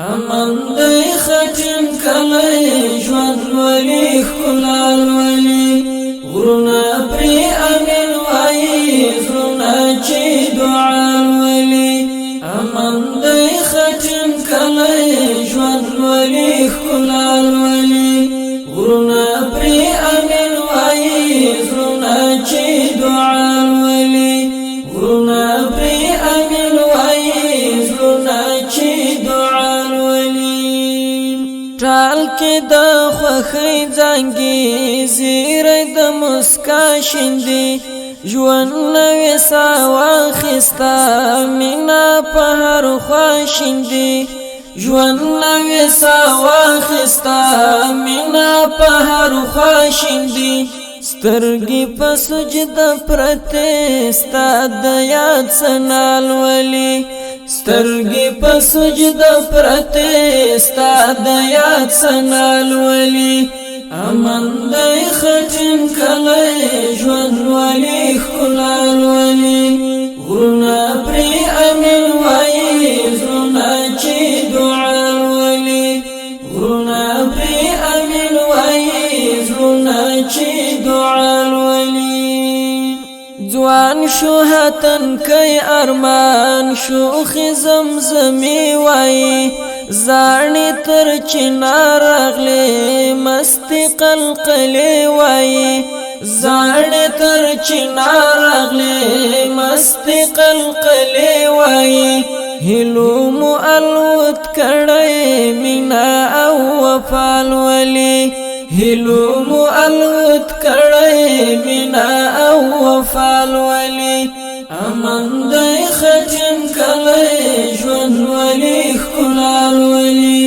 امن دی خټین کلی ژوند ولی ښکلال ولی غرونه پرې امین وایي زړونه چې دعا ولی امن دی خټین کلی ژوند ولی ښکلال ولی غرونه پرې امین وایي زړونه چې دعا ولی غرونه پرې امین وایي زړونه چې دعا ټال کې د خوښۍ زنګي زیری د مسکا شیندي ژوند نوې سا واخیسته مینا په هر خوا شیندي ژوند نوې سا واخیسته مینا په هر خوا شیندي سترګې په سجده پرتې ستا د یاد سنال ولی سترګې په سجده پرتې ستا د یاد سنال ولی امن دی خټین کلی ژوند ولی ښکلال ولی غرونه پرې امین وایي زړونه چې دعا ولی غرونه پرې امین وایي زړونه چې دعا ولی ځوان شو هتن کوي ارمان شوخي زمزمي وایي زاړې تر چنار راغلې مستي قلقلې وایي زاړې تر چنار راغلې مستي قلقلې وایي هلو مو الوت کړی مینا او وفال ولی هلو مو الوت کړی مینا او وفال ولی امن دی خټین کلی ژوند ولی ښکلال ولی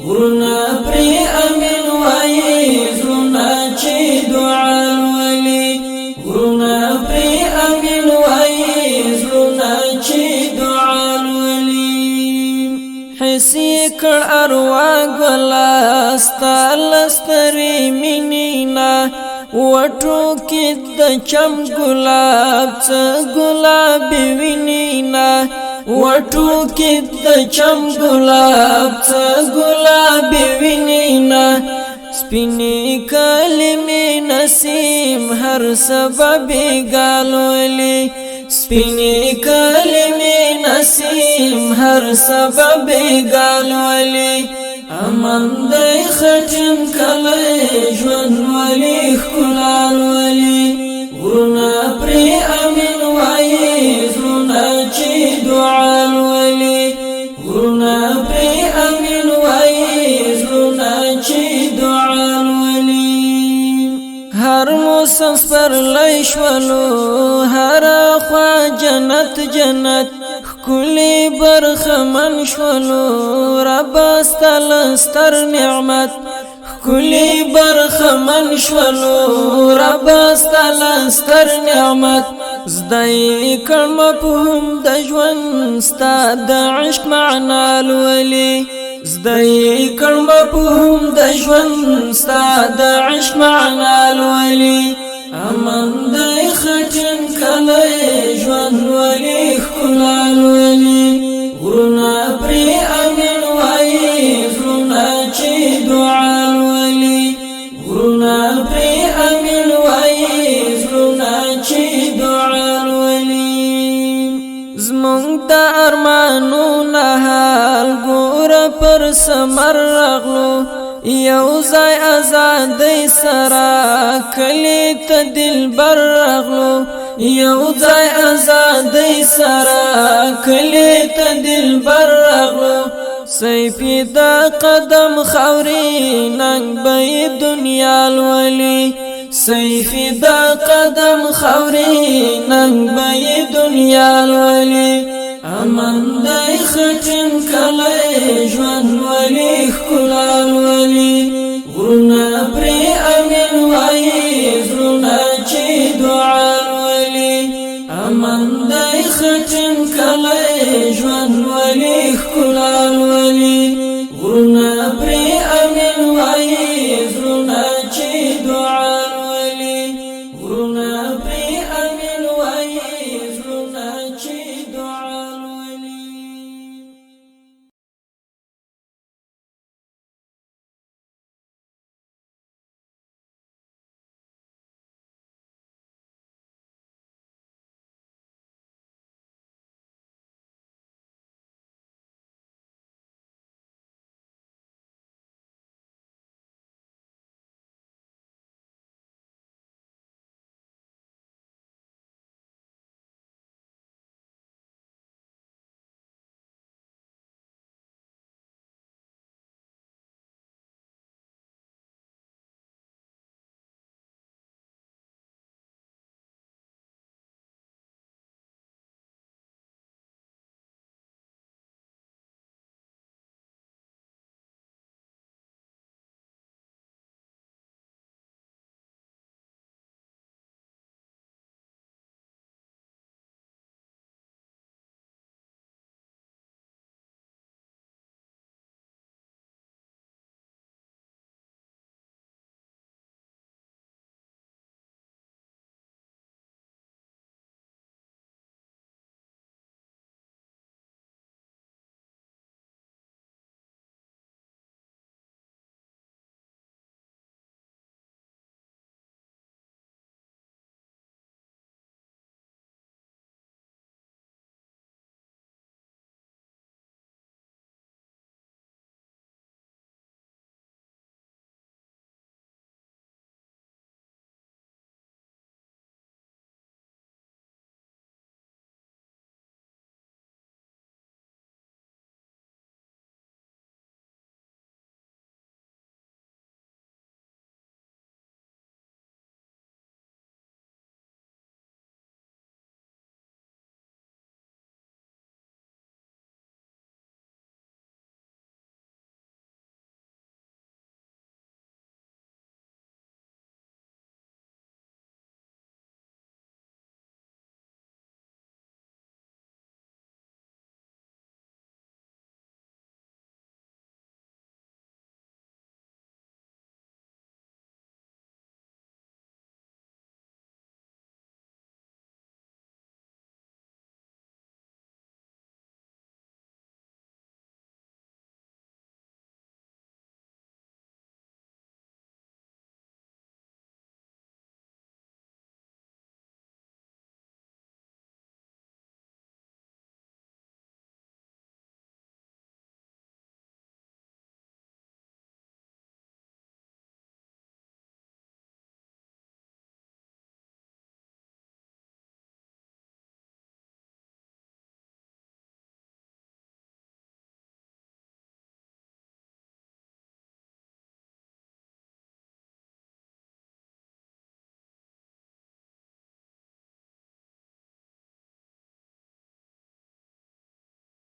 غرونه پرې امین وایي زړونه چې دعا ولی غرونه پرې امین وایي زړونه چې دعا ولی حسی کړ اروا ګلا ستال ستري مینینا وټو کې د چم ګلاب څه ګلاب وینینا وټو کې د چم ګلاب څه ګلاب وینینا سپینې کلمې نسیم هر سبب ګالولې سپینې کلمې نسیم هر سبب ګالولې امن دی خټین کلی ژوند ولی ښکلال ولی غرونه پرې امین وایي زړونه چې دعا ولی غرونه پرې امین وایي زړونه چې دعا ولی هر موسم سپرلی شولو هر خوا جنت جنت کلی برخمن شولو رب استل ستر نعمت کلی برخمن شولو رب استل ستر نعمت زدای کړم په هم د ژوند ستا د عشق معنا لولي زدای کړم په هم د ژوند ستا د عشق معنا لولي امن دی خټین کلی ژوند ولی ښکلال ولی غرونه پرې امین وایي زړونه چې دعا ولی غرونه پرې امین وایي زړونه چې دعا ولی زمونږ د ارمانونه حال ګوره پر ثمر راغلو یو ځای ازادۍ سره کلی ته دلبر راغلو یو ځای ازادۍ سره کلی ته دلبر راغلو سیفی د قدم خاورې ننګ به دنیا لولي سیفی د قدم خاورې ننګ به دنیا لولي امن دی خټین کلی ژوند ولی ښکلال ولی